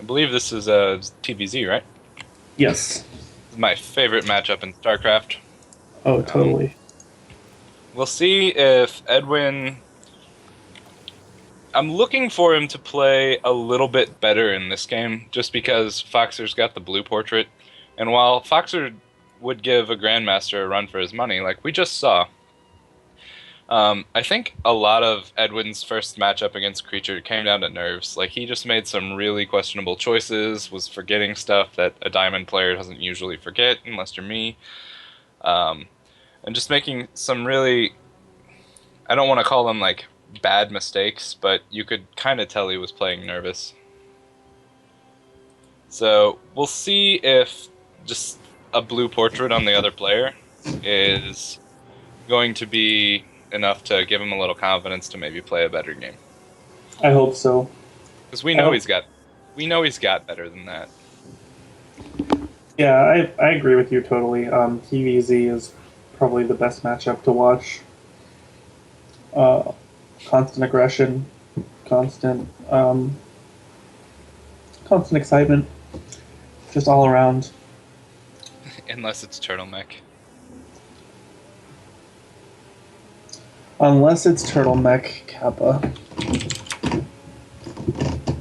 I believe this is TVZ, right? Yes. This is my favorite matchup in StarCraft. Oh, Um, totally. we'll see if Edwin. I'm looking for him to play a little bit better in this game, just because Foxer's got the blue portrait, and while Foxer would give a Grandmaster a run for his money, like we just saw, I think a lot of Edwin's first matchup against Creature came down to nerves. Like, he just made some really questionable choices, was forgetting stuff that a Diamond player doesn't usually forget, unless you're me, um, and just making some really, I don't want to call them, like, bad mistakes, but you could kind of tell he was playing nervous. So, we'll see if just a blue portrait on the other player is going to be enough to give him a little confidence to maybe play a better game. I hope so. Because Uh, we know he's got better than that. yeah, I agree with you totally. TVZ is probably the best matchup to watch. Uh, constant aggression, constant, constant excitement, just all around. Unless it's Turtleneck. Unless it's Turtleneck Kappa.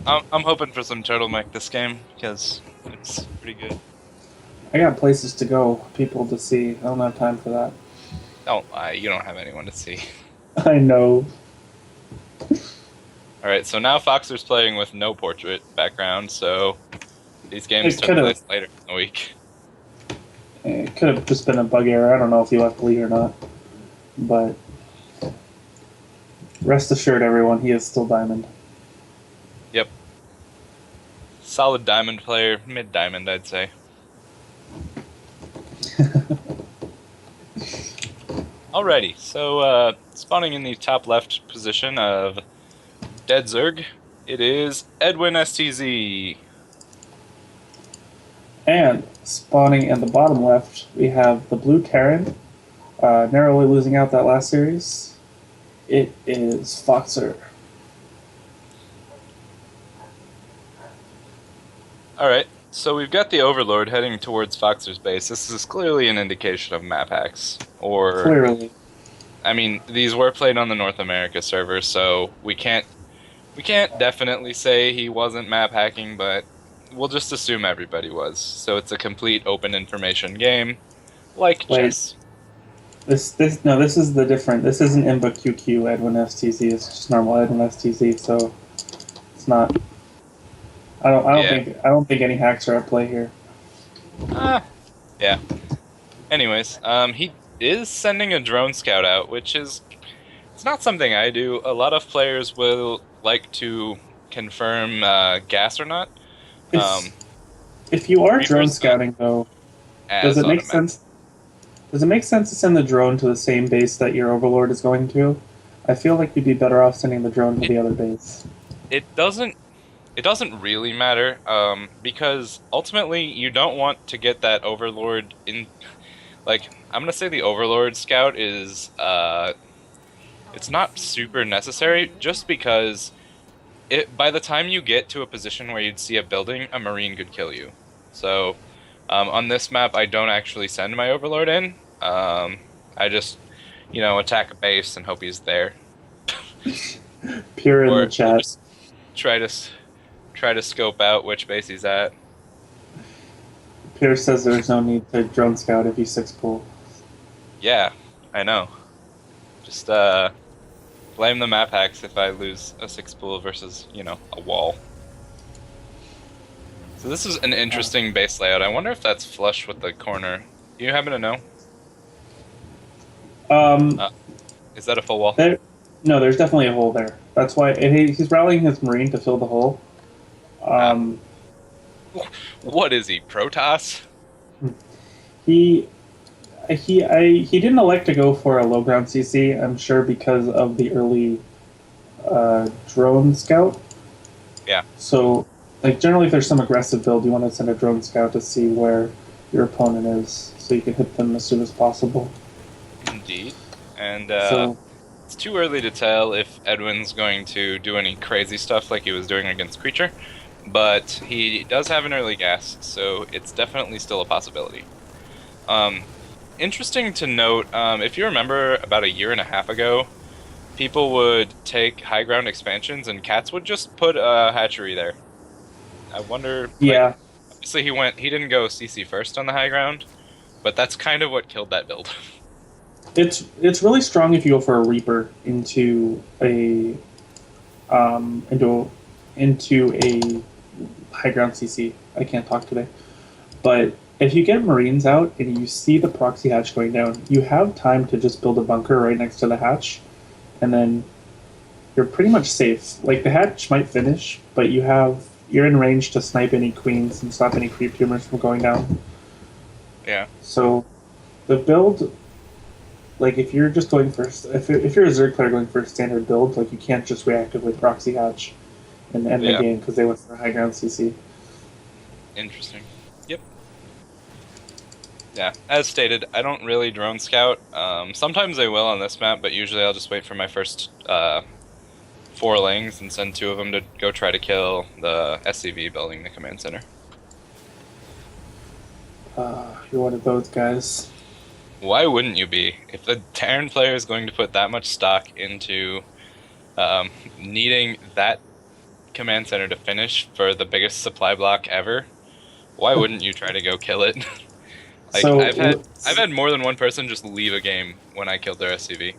I'm hoping for some Turtleneck this game because it's pretty good. I got places to go, people to see. I don't have time for that. Oh, you don't have anyone to see. I know. All right, so now Foxer's playing with no portrait background, so these games It took could have. place later in the week. It could have just been a bug error. I don't know if he left bleed or not, but rest assured, everyone, he is still Diamond. Yep. Solid Diamond player, mid Diamond, I'd say. Alrighty, so spawning in the top left position of Dead Zerg, it is EdWinSTZ. And spawning in the bottom left, we have the Blue Terran, narrowly losing out that last series. It is Foxer. Alright, so we've got the Overlord heading towards Foxer's base. This is clearly an indication of map hacks. Or, Clearly. I mean, these were played on the North America server, so we can't definitely say he wasn't map hacking, but we'll just assume everybody was. So it's a complete open information game, like Wait, chess. this is the different. This isn't Imba QQ Edwin STZ. It's just normal Edwin STZ. So it's not. Yeah. I don't think any hacks are at play here. Yeah. Anyways, he is sending a drone scout out, which is, it's not something I do. A lot of players will like to confirm gas or not. If if you are drone Reaper's not scouting though, does as it make automatic. sense? Does it make sense to send the drone to the same base that your overlord is going to? I feel like you'd be better off sending the drone to It the other base. it doesn't it doesn't really matter, because ultimately you don't want to get that overlord in. Like, I'm gonna say the overlord scout is it's not super necessary, just because by the time you get to a position where you'd see a building, a marine could kill you. So on this map, I don't actually send my overlord in. I just, attack a base and hope he's there, Pure in the or chat. just try to try to scope out which base he's at. Pierce says there's no need to drone scout if you six pull. Yeah, I know. Just blame the map hacks if I lose a 6 pool versus a wall. So this is an interesting base layout. I wonder if that's flush with the corner. Do you happen to know? Um, Uh, is that a full wall? there, no, there's definitely a hole there. That's why he's rallying his marine to fill the hole. Ah. Um, What is he, Protoss? he he didn't elect to go for a low ground CC. I'm sure because of the early drone scout. Yeah. So, like generally, if there's some aggressive build, you want to send a drone scout to see where your opponent is, so you can hit them as soon as possible. Indeed. And So it's too early to tell if Edwin's going to do any crazy stuff like he was doing against Creature. but he does have an early gas, so it's definitely still a possibility. Interesting to note, if you remember about a year and a half ago, people would take high ground expansions and cats would just put a hatchery there. I wonder, Yeah, obviously he didn't go CC first on the high ground, but that's kind of what killed that build. it's really strong if you go for a Reaper into a um, into into a high ground CC. I can't talk today, but if you get Marines out and you see the proxy hatch going down, you have time to just build a bunker right next to the hatch, and then you're pretty much safe. Like the hatch might finish, but you're in range to snipe any queens and stop any creep tumors from going down. Yeah. So the build, like if you're just going for if you're a Zerg player going for a standard build, like you can't just reactively proxy hatch and end the game because they went for a high ground CC. Interesting. Yep. Yeah, as stated, I don't really drone scout. Sometimes I will on this map, but usually I'll just wait for my first 4 lanes and send 2 of them to go try to kill the SCV building the command center. You're one of those guys. Why wouldn't you be? If the Terran player is going to put that much stock into needing that command center to finish for the biggest supply block ever, why wouldn't you try to go kill it? Like So I've had more than one person just leave a game when I killed their SCV.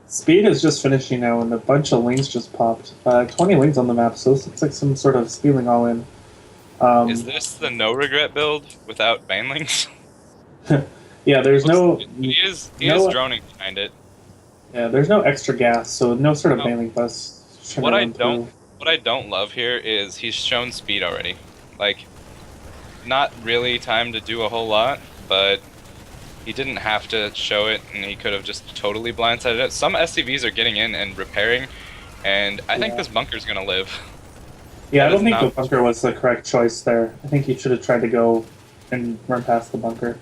Speed is just finishing now, and a bunch of lanes just popped. 20 lanes on the map, so this looks like some sort of stealing all in. Is this the no regret build without banelings? Yeah, there's He is droning behind it. Yeah, there's no extra gas, so no sort of No. bailing bus. What I don't love here is he's shown speed already. Like, not really time to do a whole lot, but he didn't have to show it, and he could have just totally blindsided it. Some SCVs are getting in and repairing, and I think this bunker's gonna live. Yeah, I That don't is think the not- bunker was the correct choice there. I think he should have tried to go and run past the bunker.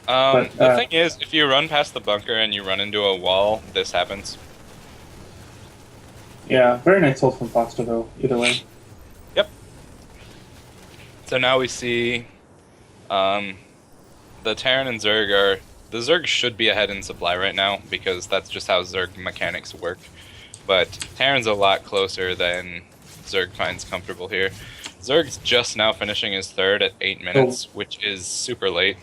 The thing is, if you run past the bunker and you run into a wall, this happens. Yeah, very nice hold from Foster, though, either way. Yep. So now we see the Terran and Zerg are... The Zerg should be ahead in supply right now, because that's just how Zerg mechanics work. But Terran's a lot closer than Zerg finds comfortable here. Zerg's just now finishing his 3rd at 8 minutes, which is super late.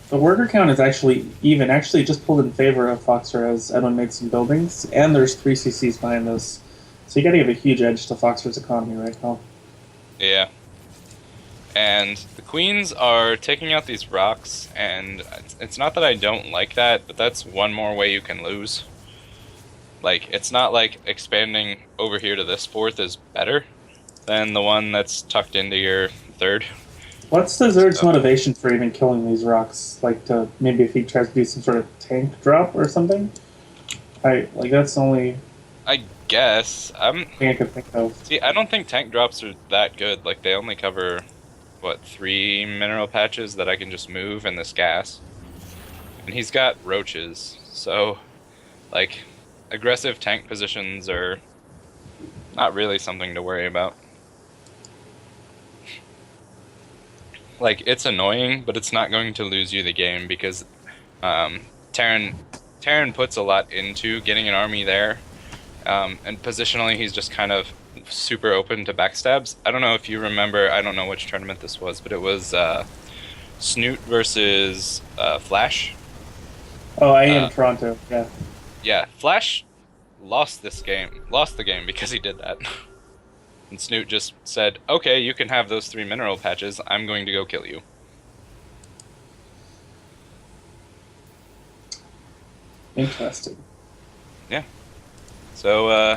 The worker count is actually even, actually just pulled in favor of Foxer as Edwin made some buildings, and there's 3 CCs behind this. So you gotta give a huge edge to Foxer's economy right now. Yeah. And the queens are taking out these rocks, and it's not that I don't like that, but that's one more way you can lose. Like, it's not like expanding over here to this 4th is better than the one that's tucked into your 3rd. What's the Zerg's motivation for even killing these rocks? Like, to maybe if he tries to do some sort of tank drop or something? That's the only I guess. thing I could think of. See, I don't think tank drops are that good. Like, they only cover, what, 3 mineral patches that I can just move in this gas. And he's got roaches, so, like, aggressive tank positions are not really something to worry about. Like, it's annoying, but it's not going to lose you the game, because Terran puts a lot into getting an army there. And positionally, he's just kind of super open to backstabs. I don't know if you remember, I don't know which tournament this was, but it was Snoot versus Flash. Oh, I am Toronto, yeah. Yeah, Flash lost the game because he did that. And Snoot just said, okay, you can have those 3 mineral patches, I'm going to go kill you. Interesting. Yeah. So,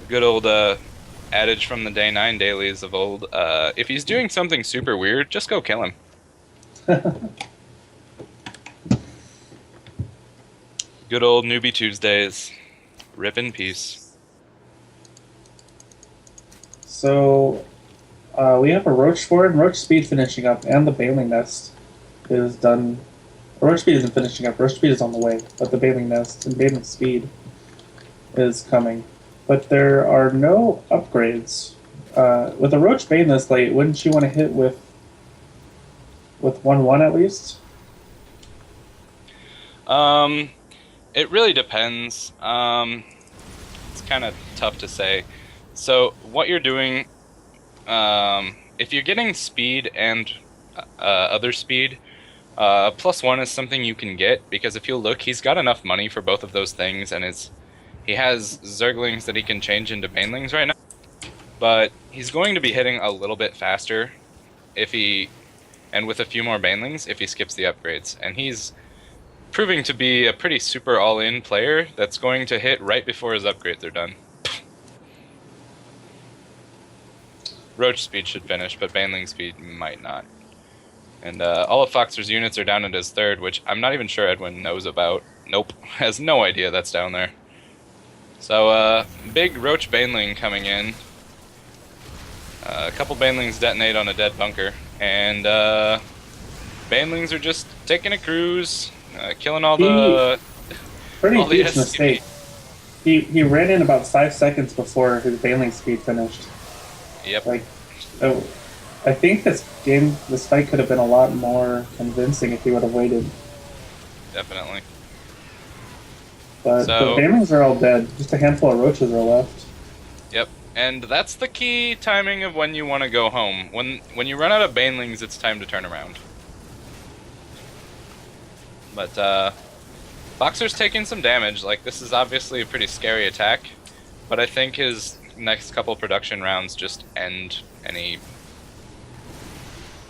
good old adage from the Day 9 dailies of old, if he's doing something super weird, just go kill him. Good old Newbie Tuesdays. Rip in peace. So, we have a Roach Ford and Roach Speed finishing up, and the Bailing Nest is done. Roach Speed isn't finishing up, Roach Speed is on the way, but the Bailing Nest and Bailing Speed is coming. But there are no upgrades With a Roach Bane this late, wouldn't you want to hit with 1/1 at least? It really depends. It's kind of tough to say. So what you're doing, if you're getting speed and other speed, +1 is something you can get, because if you look, he's got enough money for both of those things, and he has Zerglings that he can change into Banelings right now. But he's going to be hitting a little bit faster and with a few more Banelings if he skips the upgrades. And he's proving to be a pretty super all-in player that's going to hit right before his upgrades are done. Roach speed should finish, but Baneling speed might not. And all of Foxer's units are down at his third, which I'm not even sure Edwin knows about. Nope, has no idea that's down there. So, big Roach Baneling coming in. A couple Banelings detonate on a dead bunker, and Banelings are just taking a cruise, killing all the huge mistake. He ran in about 5 seconds before his Baneling speed finished. Yep. Like, I think this fight could have been a lot more convincing if he would have waited. Definitely. But the Banelings are all dead. Just a handful of Roaches are left. Yep. And that's the key timing of when you want to go home. When you run out of Banelings, it's time to turn around. But Boxer's taking some damage. Like, this is obviously a pretty scary attack, but I think his next couple production rounds just end any...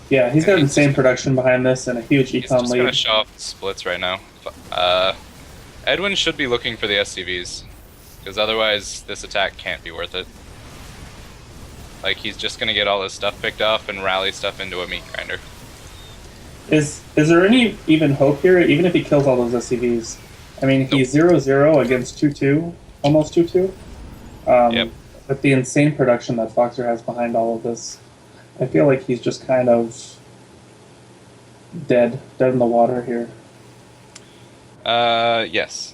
Yeah, he's got insane production behind this and a huge econ lead. He's just going to show off the splits right now. Edwin should be looking for the SCVs, because otherwise this attack can't be worth it. Like, he's just going to get all his stuff picked off and rally stuff into a meat grinder. Is there any even hope here, even if he kills all those SCVs? I mean, he's 0-0 against 2-2, almost 2-2. Yep. With the insane production that Foxer has behind all of this, I feel like he's just kind of dead in the water here. Yes.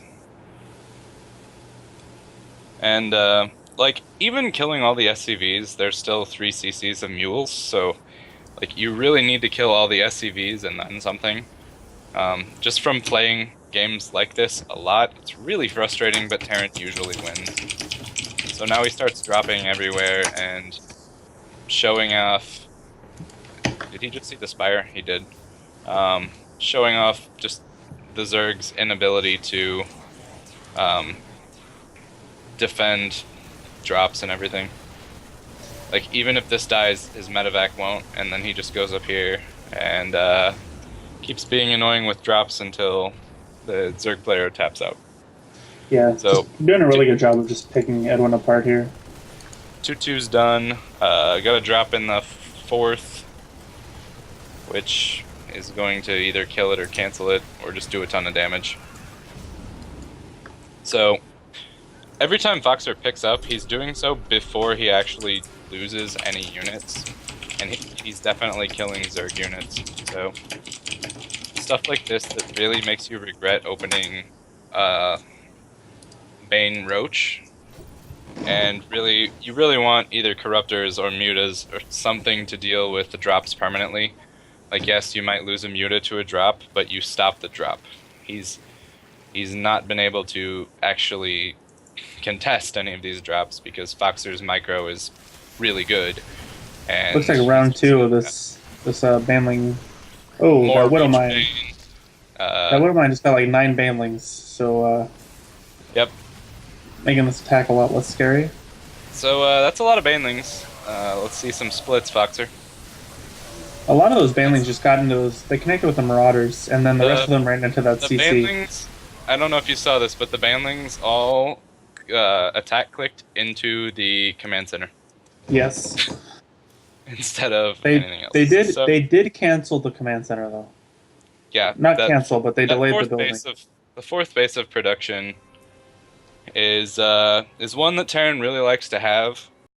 And, like, even killing all the SCVs, there's still 3 CCs of mules, so, like, you really need to kill all the SCVs and then something. Just from playing games like this a lot, it's really frustrating, but Terran usually wins. So now he starts dropping everywhere and showing off... Did he just see the Spire? He did. Showing off just the Zerg's inability to defend drops and everything. Like, even if this dies, his medevac won't, and then he just goes up here and keeps being annoying with drops until the Zerg player taps out. Yeah, so doing a really good job of just picking Edwin apart here. 2-2's done. Got a drop in the 4th, which is going to either kill it or cancel it, or just do a ton of damage. So, every time Foxer picks up, he's doing so before he actually loses any units, and he's definitely killing Zerg units. So, stuff like this that really makes you regret opening Bane Roach, and you really want either Corruptors or Mutas or something to deal with the drops permanently. Like, yes, you might lose a Muta to a drop, but you stop the drop. He's not been able to actually contest any of these drops because Foxer's micro is really good. And looks like round 2 of this Baneling. Oh, that Widowmine. That Widowmine just got like 9 Banelings, so yep, making this attack a lot less scary. So that's a lot of Banelings. Let's see some splits, Foxer. A lot of those Banelings just got into those. They connected with the Marauders, and then the rest of them ran into that CC. Banelings, I don't know if you saw this, but the Banelings all attack clicked into the command center. Yes. Instead of anything else. They did cancel the command center though. Yeah. Not cancel, but they delayed the building. The 4th base of production is one that Terran really likes to have.